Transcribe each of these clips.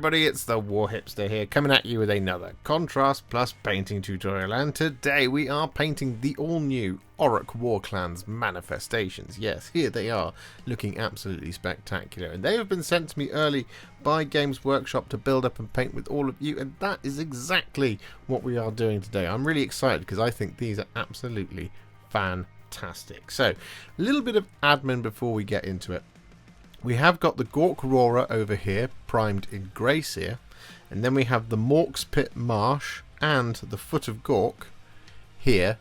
everybody, it's the War Hipster here, coming at you with another Contrast Plus painting tutorial, and today we are painting the all-new Orruk Warclans manifestations. Yes, here they are, looking absolutely spectacular, and they have been sent to me early by Games Workshop to build up and paint with all of you, and that is exactly what we are doing today. I'm really excited because I think these are absolutely fantastic. So, a little bit of admin before we get into it. We have got the Gorthor over here, primed in Grey Seer, and then we have the Mork's Pit Marsh and the Foot of Gork here,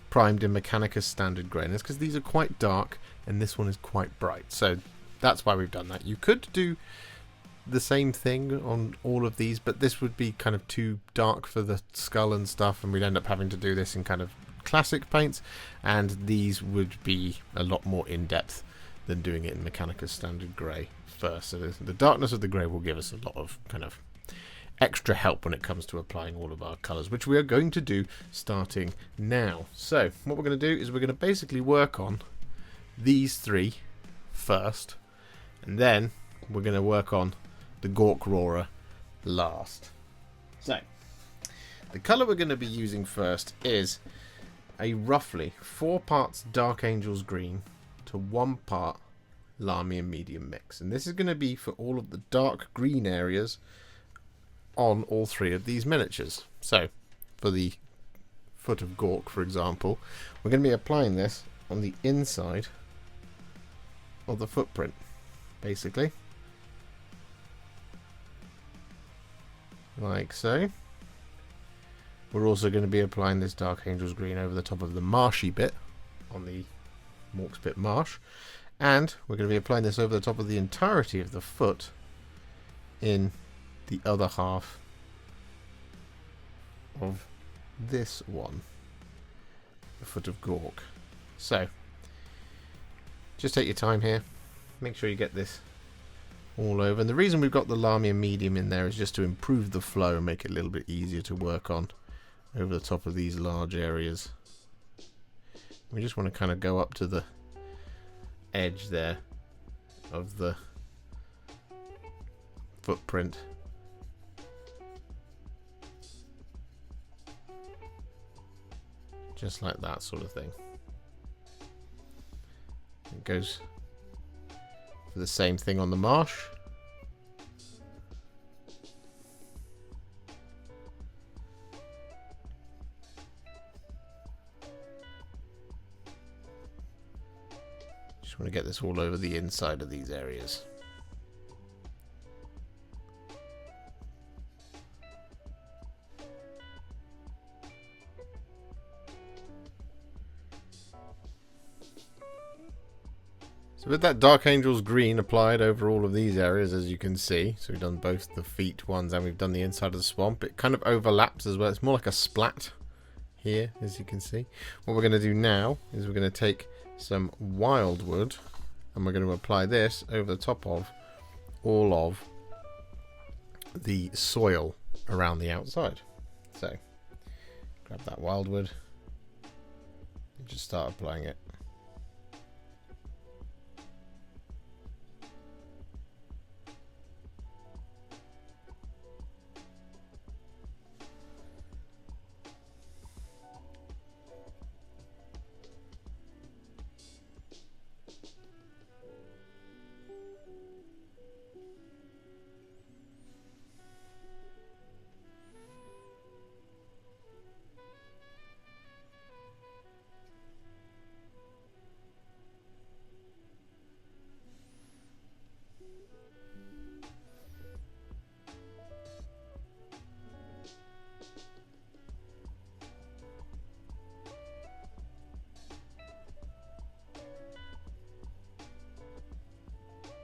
primed in Mechanicus Standard Greyness, because these are quite dark and this one is quite bright. So that's why we've done that. You could do the same thing on all of these, but this would be kind of too dark for the skull and stuff, and we'd end up having to do this in kind of classic paints, and these would be a lot more in-depth than doing it in Mechanicus Standard Grey first. So the darkness of the grey will give us a lot of kind of extra help when it comes to applying all of our colours, which we are going to do starting now. So what we're going to do is we're going to basically work on these three first, and then we're going to work on the Gorthor last. So the colour we're going to be using first is a roughly 4 parts Dark Angel's Green to 1 part Lahmian Medium mix, and this is going to be for all of the dark green areas on all 3 of these miniatures. So for the Foot of Gork, for example, we're going to be applying this on the inside of the footprint, basically, like so. We're also going to be applying this Dark Angel's Green over the top of the marshy bit on the Mork's Pit Marsh, and we're going to be applying this over the top of the entirety of the foot in the other half of this one, the Foot of Gork. So just take your time here, make sure you get this all over, and the reason we've got the Lahmian Medium in there is just to improve the flow and make it a little bit easier to work on over the top of these large areas. We just want to kind of go up to the edge there of the footprint. Just like that sort of thing. It goes for the same thing on the marsh. Just want to get this all over the inside of these areas. So with that Dark Angel's Green applied over all of these areas, as you can see, so we've done both the feet ones and we've done the inside of the swamp, it kind of overlaps as well. It's more like a splat here, as you can see. What we're going to do now is we're going to take some Wyldwood and we're going to apply this over the top of all of the soil around the outside. So grab that Wyldwood and just start applying it.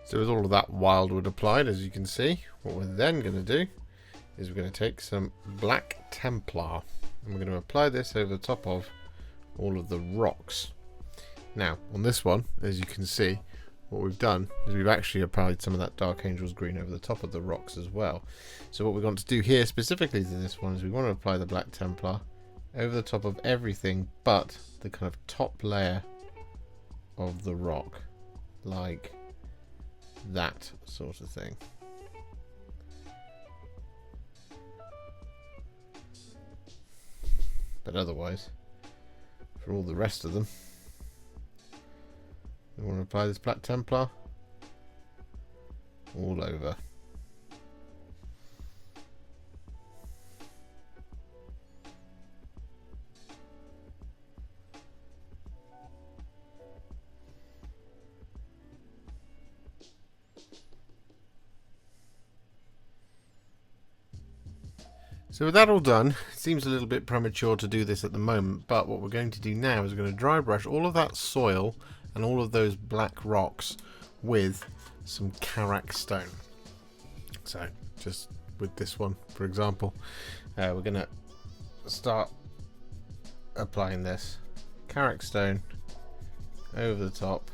So with all of that Wyldwood applied, as you can see, what we're then going to do is we're going to take some Black Templar and we're going to apply this over the top of all of the rocks. Now, on this one, as you can see, what we've done is we've actually applied some of that Dark Angel's Green over the top of the rocks as well. So what we're going to do here, specifically to this one, is we want to apply the Black Templar over the top of everything but the kind of top layer of the rock, like that sort of thing. But otherwise, for all the rest of them, we want to apply this Black Templar all over. So with that all done, it seems a little bit premature to do this at the moment, but what we're going to do now is we're going to dry brush all of that soil and all of those black rocks with some Karak Stone. So just with this one, for example, we're going to start applying this Karak Stone over the top,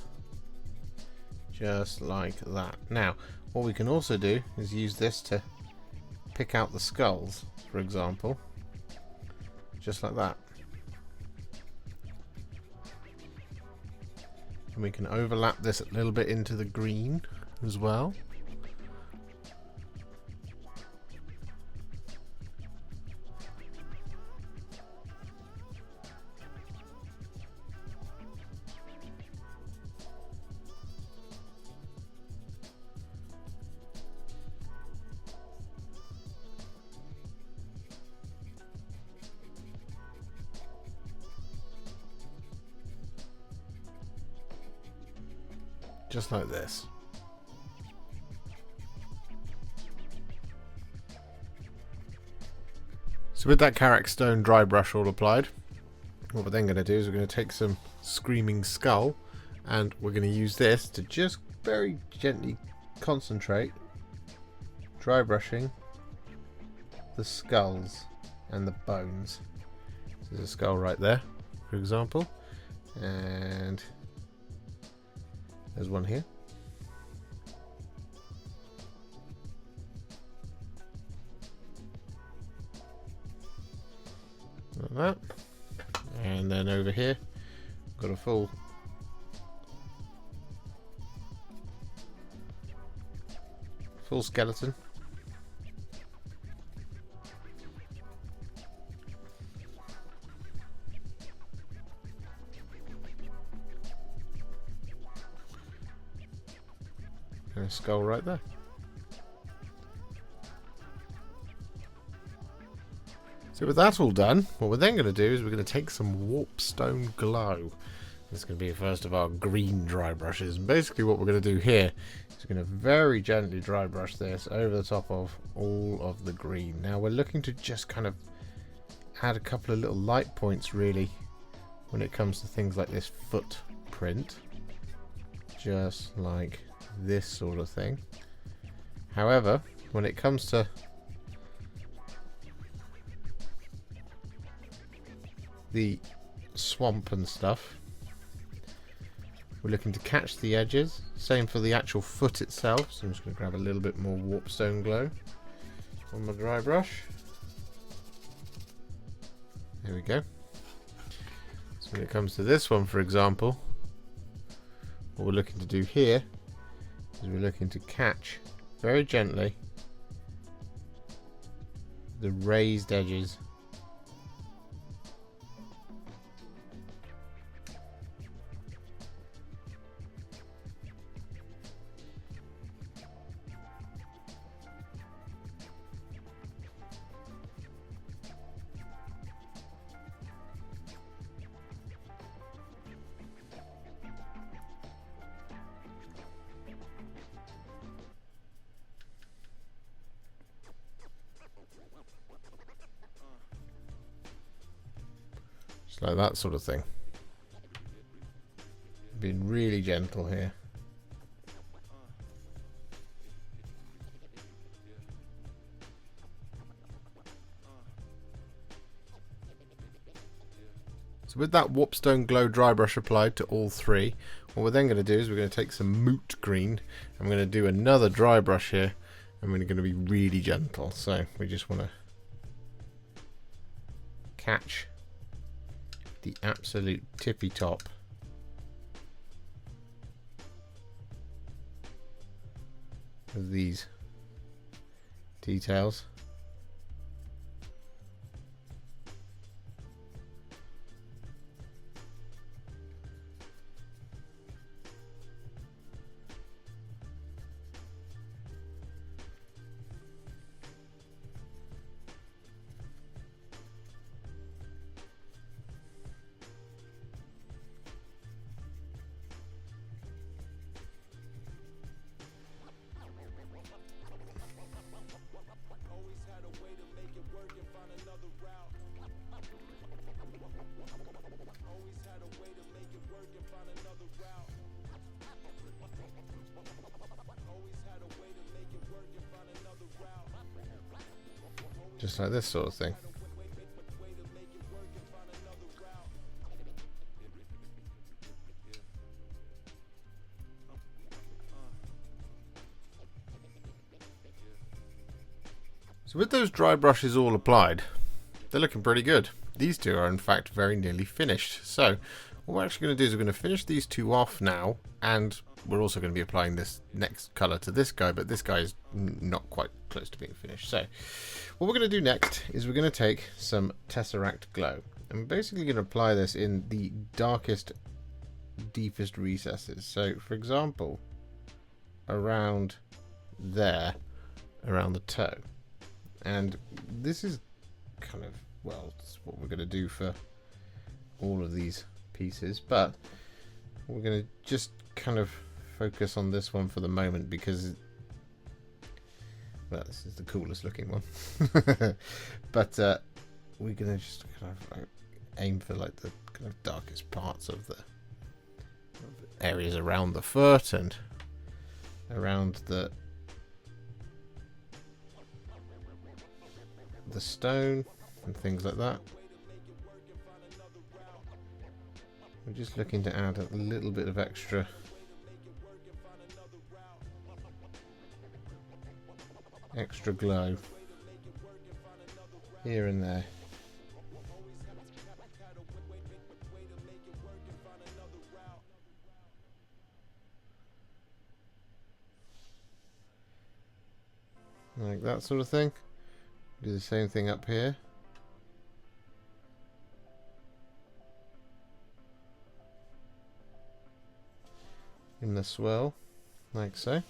just like that. Now, what we can also do is use this to pick out the skulls, for example, just like that. And we can overlap this a little bit into the green as well. Just like this. So with that Karak Stone dry brush all applied, what we're then going to do is we're going to take some Screaming Skull and we're going to use this to just very gently concentrate dry brushing the skulls and the bones. So there's a skull right there, for example, and there's one here. Like that. And then over here, got a full skeleton. And a skull right there. So with that all done, what we're then going to do is we're going to take some Warpstone Glow. This is going to be the first of our green dry brushes. And basically what we're going to do here is we're going to very gently dry brush this over the top of all of the green. Now we're looking to just kind of add a couple of little light points really when it comes to things like this footprint. Just like this sort of thing. However, when it comes to the swamp and stuff, we're looking to catch the edges. Same for the actual foot itself. So I'm just going to grab a little bit more Warpstone Glow on my dry brush. There we go. So when it comes to this one, for example, what we're looking to do here is we're looking to catch very gently the raised edges . Just like that sort of thing. Being really gentle here. So with that Warpstone Glow dry brush applied to all three, what we're then going to do is we're going to take some Moot Green and we're going to do another dry brush here, and we're going to be really gentle. So we just want to catch the absolute tippy top of these details. Just like this sort of thing. So with those dry brushes all applied, they're looking pretty good. These two are in fact very nearly finished. So what we're actually going to do is we're going to finish these two off now, and we're also going to be applying this next colour to this guy, but this guy is not quite close to being finished. So what we're going to do next is we're going to take some Tesseract Glow, and we're basically going to apply this in the darkest, deepest recesses. So for example, around there, around the toe. And this is kind of, well, it's what we're going to do for all of these pieces, but we're going to just kind of focus on this one for the moment because, well, this is the coolest looking one. But we're going to just kind of aim for like the kind of darkest parts of the areas around the foot and around the stone and things like that. We're just looking to add a little bit of extra glow here and there. Like that sort of thing. Do the same thing up here. In the swirl, like so.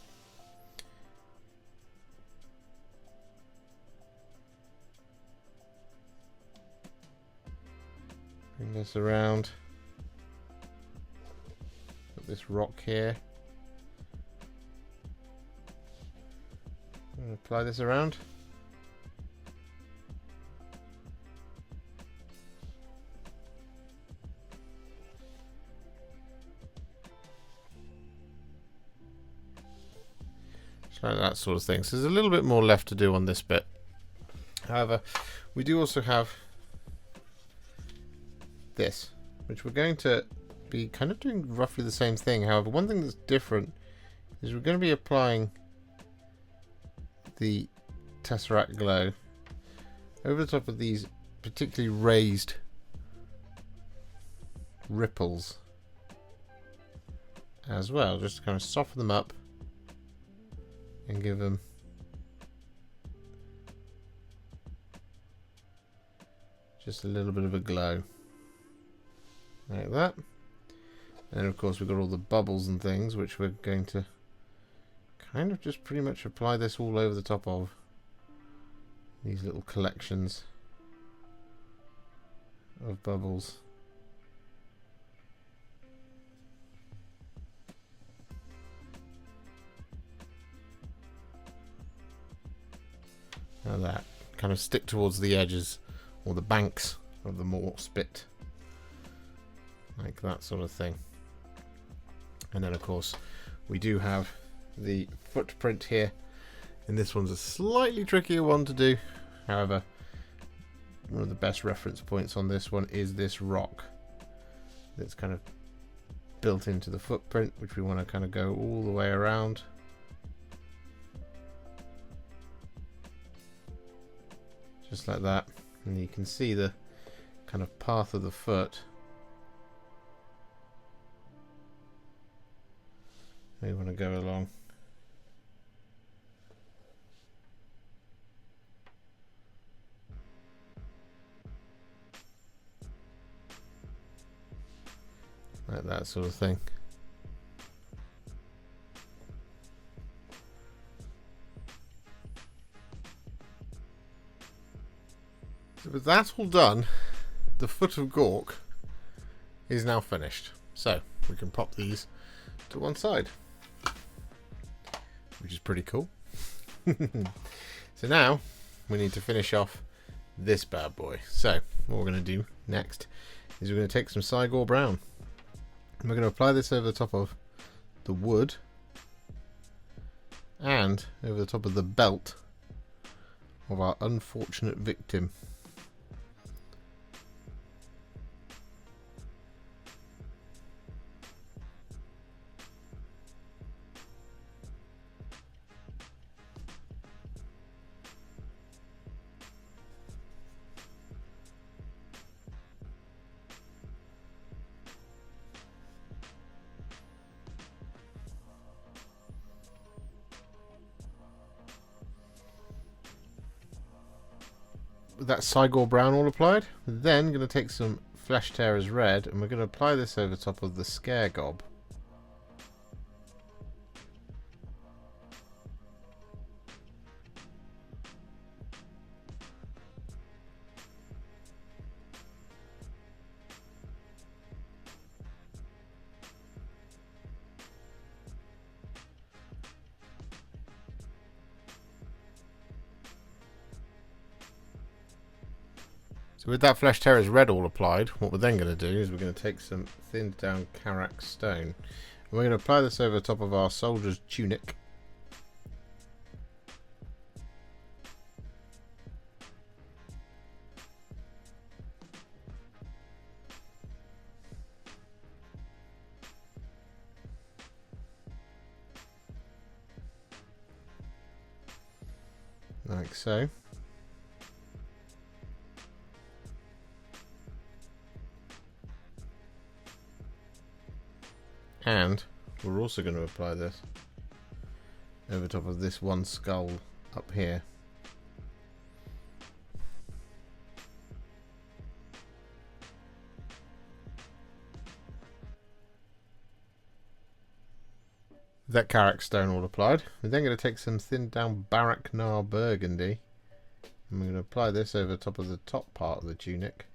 Bring this around. Put this rock here. And apply this around. Like that sort of thing. So there's a little bit more left to do on this bit. However, we do also have this, which we're going to be kind of doing roughly the same thing. However, one thing that's different is we're going to be applying the Tesseract Glow over the top of these particularly raised ripples as well, just to kind of soften them up and give them just a little bit of a glow like that. And of course we've got all the bubbles and things which we're going to kind of just pretty much apply this all over the top of these little collections of bubbles. Like that. Kind of stick towards the edges or the banks of the more spit. Like that sort of thing. And then of course we do have the footprint here. And this one's a slightly trickier one to do. However, one of the best reference points on this one is this rock that's kind of built into the footprint, which we want to kind of go all the way around. Just like that, and you can see the kind of path of the foot. We want to go along. Like that sort of thing. So with that all done, the foot of Gork is now finished. So we can pop these to one side, which is pretty cool. So now we need to finish off this bad boy. So what we're going to do next is we're going to take some Cygor Brown. And we're going to apply this over the top of the wood and over the top of the belt of our unfortunate victim. With that Cygor Brown all applied, we're then going to take some Flesh Tearers Red and we're going to apply this over top of the Scare Gob. So with that Flesh Tearers Red all applied, what we're then going to do is we're going to take some thinned down Karak Stone. And we're going to apply this over the top of our soldier's tunic. Like so. And we're also going to apply this over top of this one skull up here. That Karak Stone all applied. We're then going to take some thinned down Barak-Nar Burgundy and we're going to apply this over the top of the top part of the tunic.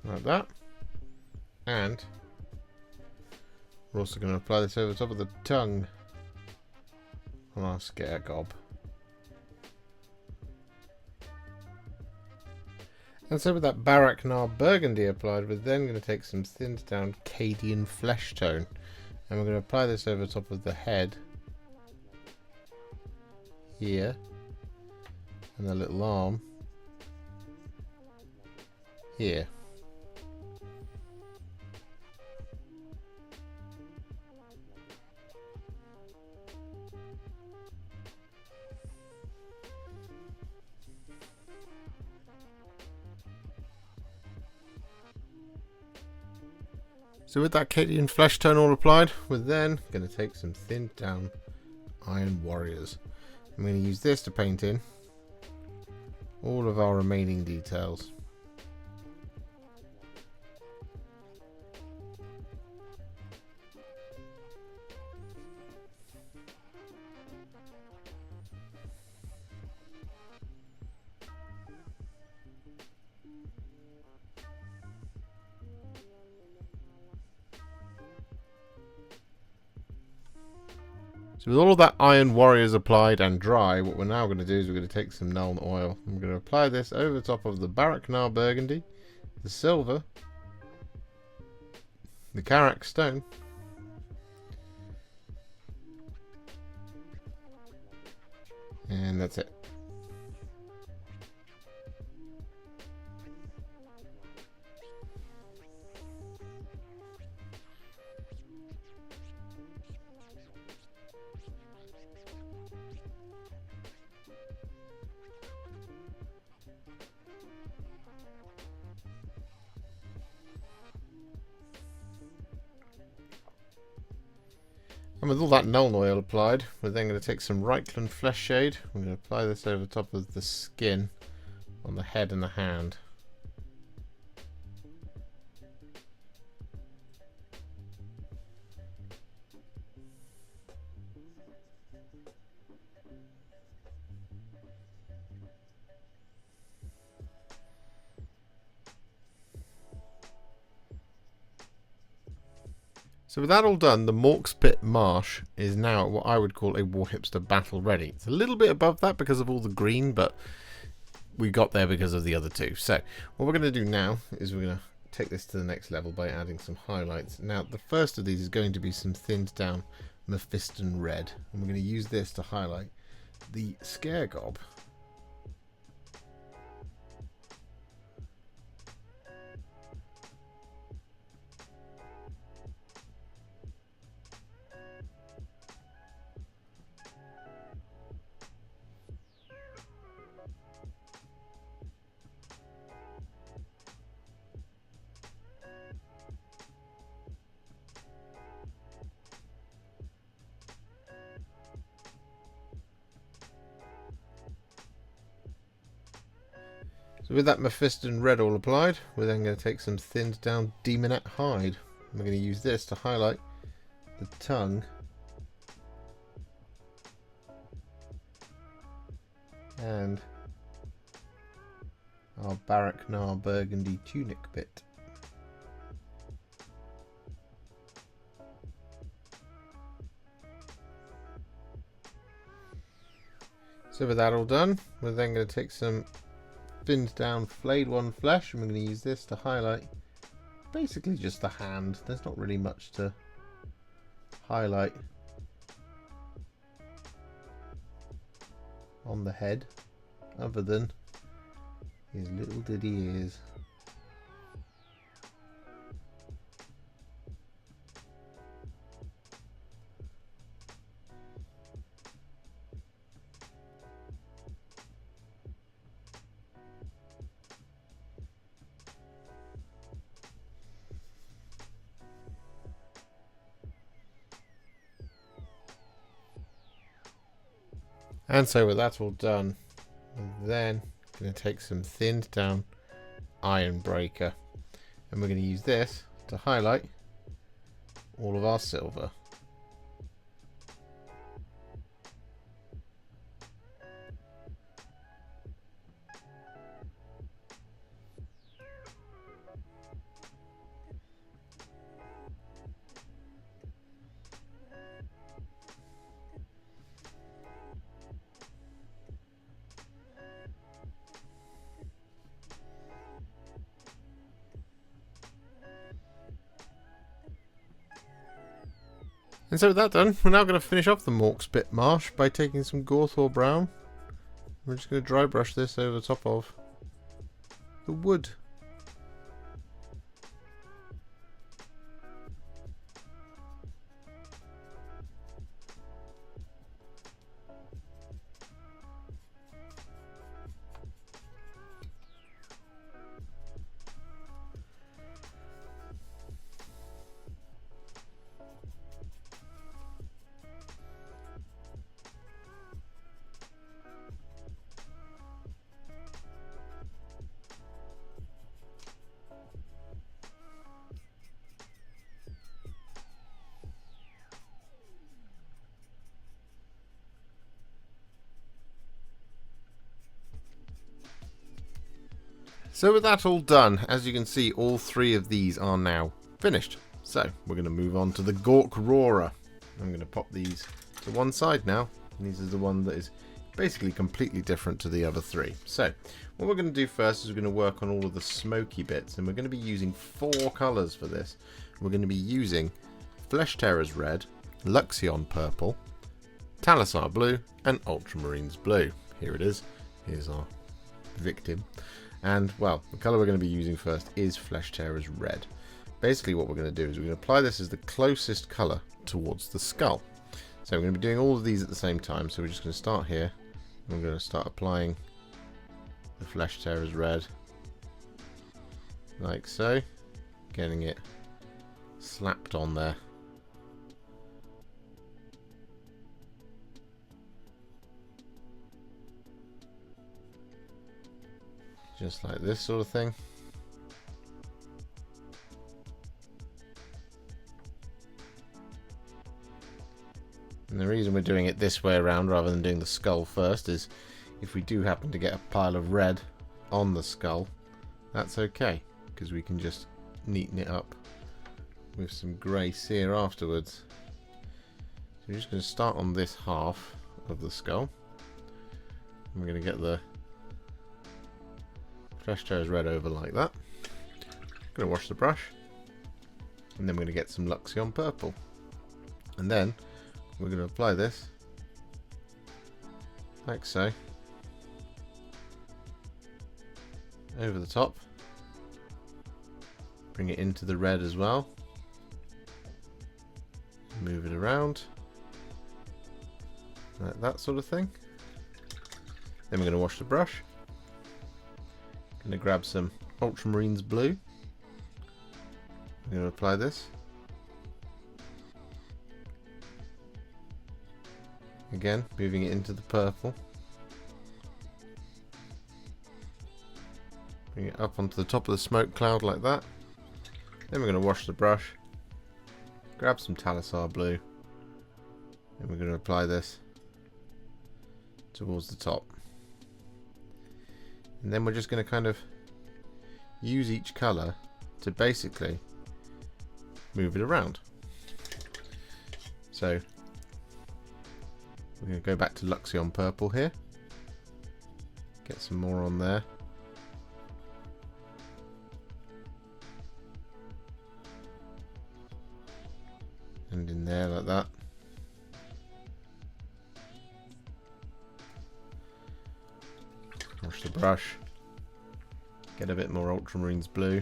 Like that. And we're also going to apply this over the top of the tongue on our Scare Gob. And so with that Barak-Nar Burgundy applied, we're then going to take some thinned down Cadian Fleshtone and we're going to apply this over the top of the head here and the little arm here. So with that Cadian Fleshtone all applied, we're then going to take some thinned down Iron Warriors. I'm going to use this to paint in all of our remaining details. So with all of that Iron Warriors applied and dry, what we're now going to do is we're going to take some Nuln Oil. And we're going to apply this over the top of the Barak-Nar Burgundy, the silver, the Karak Stone, and that's it. And with all that Nuln Oil applied, we're then going to take some Reikland Fleshshade. We're going to apply this over the top of the skin on the head and the hand. So with that all done, the Mork's Pit Marsh is now what I would call a War Hipster battle ready. It's a little bit above that because of all the green, but we got there because of the other two. So what we're going to do now is we're going to take this to the next level by adding some highlights. Now the first of these is going to be some thinned down Mephiston Red, and we're going to use this to highlight the Scaregob. So with that Mephiston Red all applied, we're then going to take some thinned down Daemonette Hide. We're going to use this to highlight the tongue and our Barak-Nar Burgundy tunic bit. So with that all done, we're then going to take some thinned down Flayed One Flesh, and we're going to use this to highlight basically just the hand. There's not really much to highlight on the head other than his little diddy ears. And so with that all done, we're then going to take some thinned down Ironbreaker, and we're going to use this to highlight all of our silver. And so with that done, we're now going to finish off the Mork's Pit Marsh by taking some Gorthor Brown. We're just going to dry brush this over the top of the wood. So with that all done, as you can see, all three of these are now finished. So we're going to move on to the Gork Roarer. I'm going to pop these to one side now. And these are the one that is basically completely different to the other three. So what we're going to do first is we're going to work on all of the smoky bits, and we're going to be using 4 colours for this. We're going to be using Flesh Tearers Red, Luxion Purple, Talassar Blue, and Ultramarines Blue. Here it is. Here's our victim. And, well, the colour we're going to be using first is Flesh Tearers Red. Basically what we're going to do is we're going to apply this as the closest colour towards the skull. So we're going to be doing all of these at the same time. So we're just going to start here. And we're going to start applying the Flesh Tearers Red. Like so. Getting it slapped on there. Just like this sort of thing. And the reason we're doing it this way around rather than doing the skull first is if we do happen to get a pile of red on the skull, that's okay, because we can just neaten it up with some grey cere afterwards. So we're just going to start on this half of the skull. And we're going to get the Fleshshade red over like that. Going to wash the brush, and then we're going to get some Luxion Purple, and then we're going to apply this like so over the top. Bring it into the red as well. Move it around like that sort of thing. Then we're going to wash the brush. Going to grab some Ultramarines Blue. I'm going to apply this. Again, moving it into the purple. Bring it up onto the top of the smoke cloud like that. Then we're going to wash the brush. Grab some Talassar Blue. And we're going to apply this towards the top. And then we're just going to kind of use each colour to basically move it around. So we're going to go back to Luxion Purple here. Get some more on there. And in there like that. Wash the brush. Get a bit more Ultramarines Blue.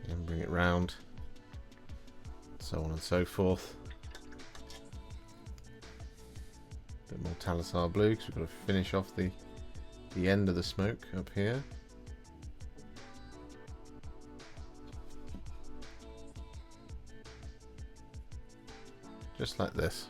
And bring it round. So on and so forth. A bit more Talassar Blue because we've got to finish off the end of the smoke up here. Just like this.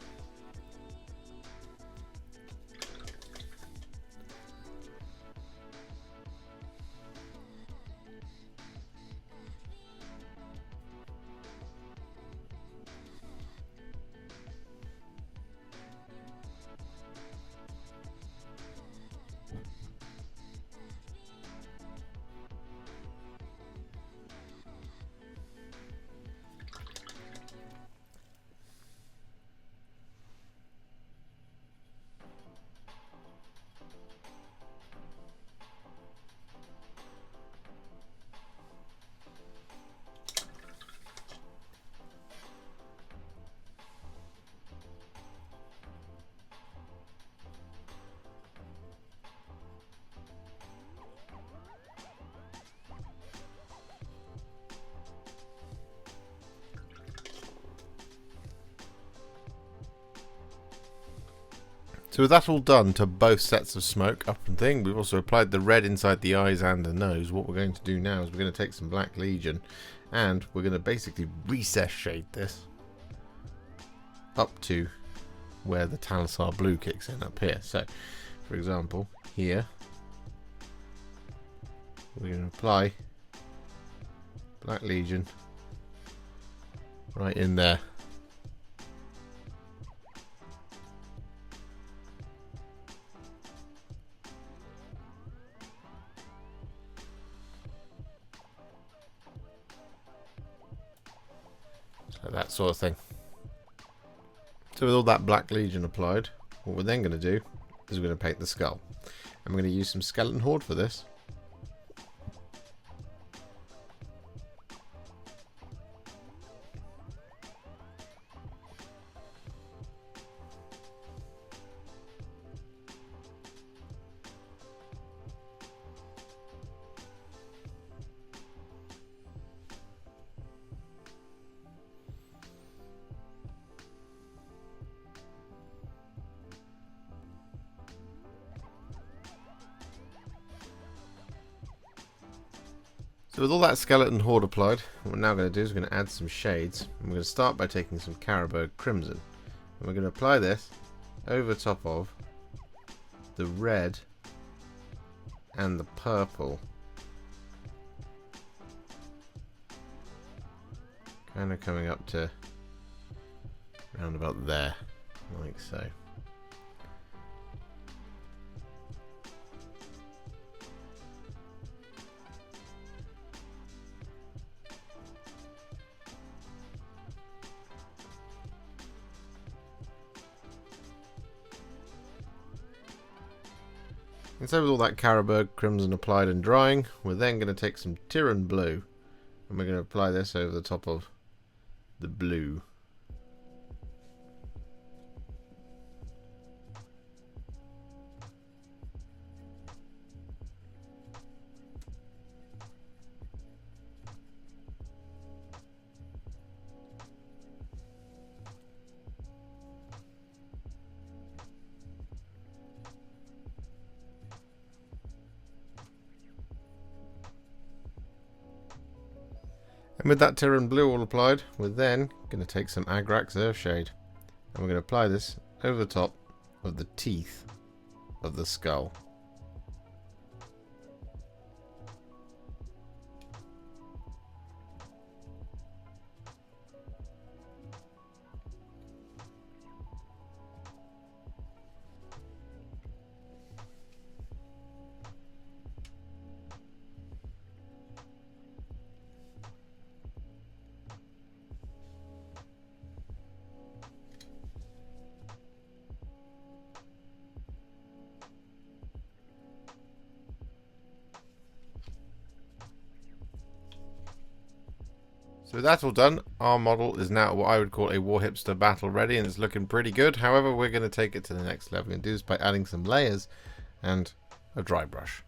So with that all done to both sets of smoke up and thing, we've also applied the red inside the eyes and the nose. What we're going to do now is we're going to take some Black Legion and we're going to basically recess shade this up to where the Talassar Blue kicks in up here. So, for example, here we're going to apply Black Legion right in there. That sort of thing. So with all that Black Legion applied, what we're then going to do is we're going to paint the skull. And we're going to use some Skeleton Horde for this. So with all that Skeleton Horde applied, what we're now going to do is we're going to add some shades. And we're going to start by taking some Carroburg Crimson. And we're going to apply this over top of the red and the purple. Kind of coming up to around about there, like so. And so with all that Carroburg Crimson applied and drying, we're then going to take some Tyran Blue and we're going to apply this over the top of the blue. And with that Tyran Blue all applied, we're then going to take some Agrax Earthshade and we're going to apply this over the top of the teeth of the skull. So with that all done, our model is now what I would call a War Hipster battle ready, and it's looking pretty good. However, we're going to take it to the next level. We're going to do this by adding some layers and a dry brush.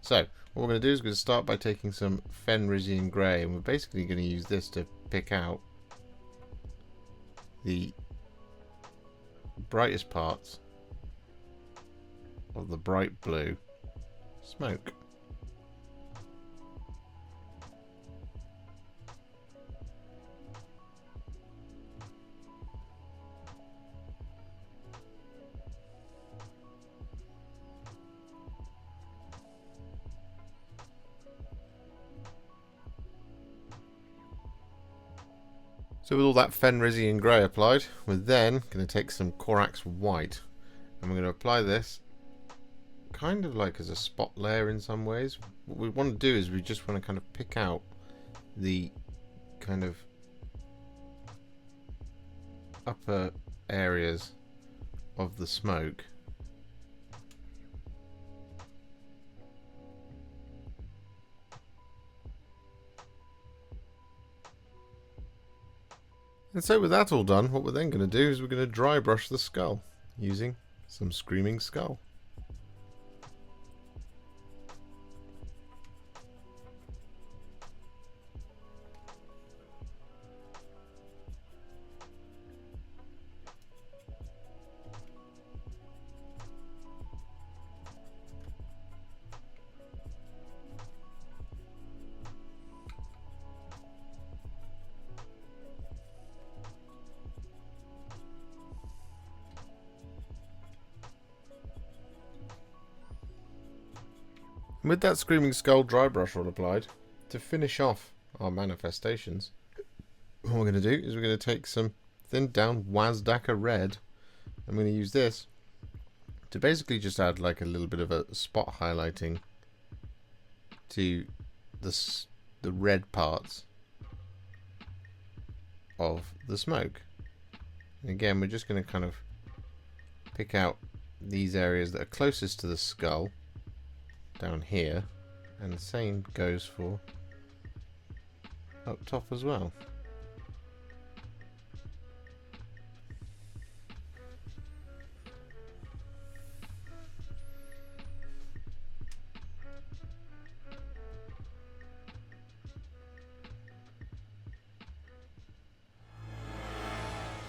So what we're going to do is we're going to start by taking some Fenrisian Grey, and we're basically going to use this to pick out the brightest parts of the bright blue smoke. So with all that Fenrisian Grey applied, we're then going to take some Corax White and we're going to apply this kind of like as a spot layer in some ways. What we want to do is we just want to kind of pick out the kind of upper areas of the smoke. And so with that all done, what we're then going to do is we're going to dry brush the skull using some Screaming Skull. With that Screaming Skull dry brush all applied, to finish off our manifestations, what we're going to do is we're going to take some thinned down Wazdakka Red. I'm going to use this to basically just add like a little bit of a spot highlighting to the red parts of the smoke. And again, we're just going to kind of pick out these areas that are closest to the skull down here, and the same goes for up top as well.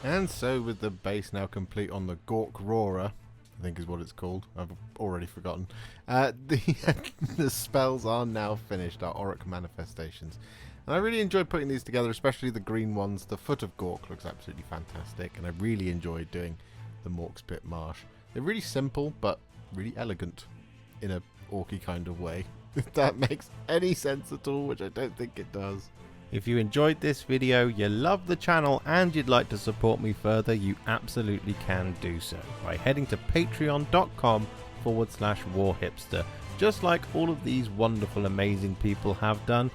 And so with the base now complete on the Gork Roarer, I think is what it's called. I've already forgotten. The spells are now finished, our Orruk manifestations. And I really enjoyed putting these together, especially the green ones. The Foot of Gork looks absolutely fantastic, and I really enjoyed doing the Mork's Pit Marsh. They're really simple, but really elegant in an orky kind of way. If that makes any sense at all, which I don't think it does. If you enjoyed this video, you love the channel and you'd like to support me further, you absolutely can do so by heading to patreon.com/warhipster, just like all of these wonderful amazing people have done.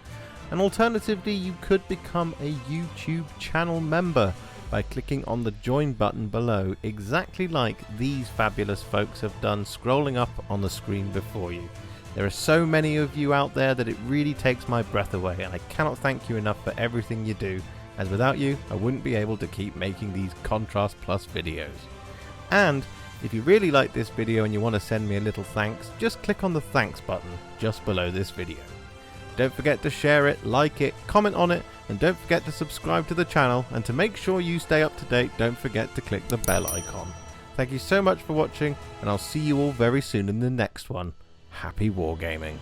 And alternatively, you could become a YouTube channel member by clicking on the join button below, exactly like these fabulous folks have done scrolling up on the screen before you. There are so many of you out there that it really takes my breath away, and I cannot thank you enough for everything you do, as without you I wouldn't be able to keep making these Contrast Plus videos. And if you really like this video and you want to send me a little thanks, just click on the thanks button just below this video. Don't forget to share it, like it, comment on it, and don't forget to subscribe to the channel, and to make sure you stay up to date, don't forget to click the bell icon. Thank you so much for watching, and I'll see you all very soon in the next one. Happy wargaming.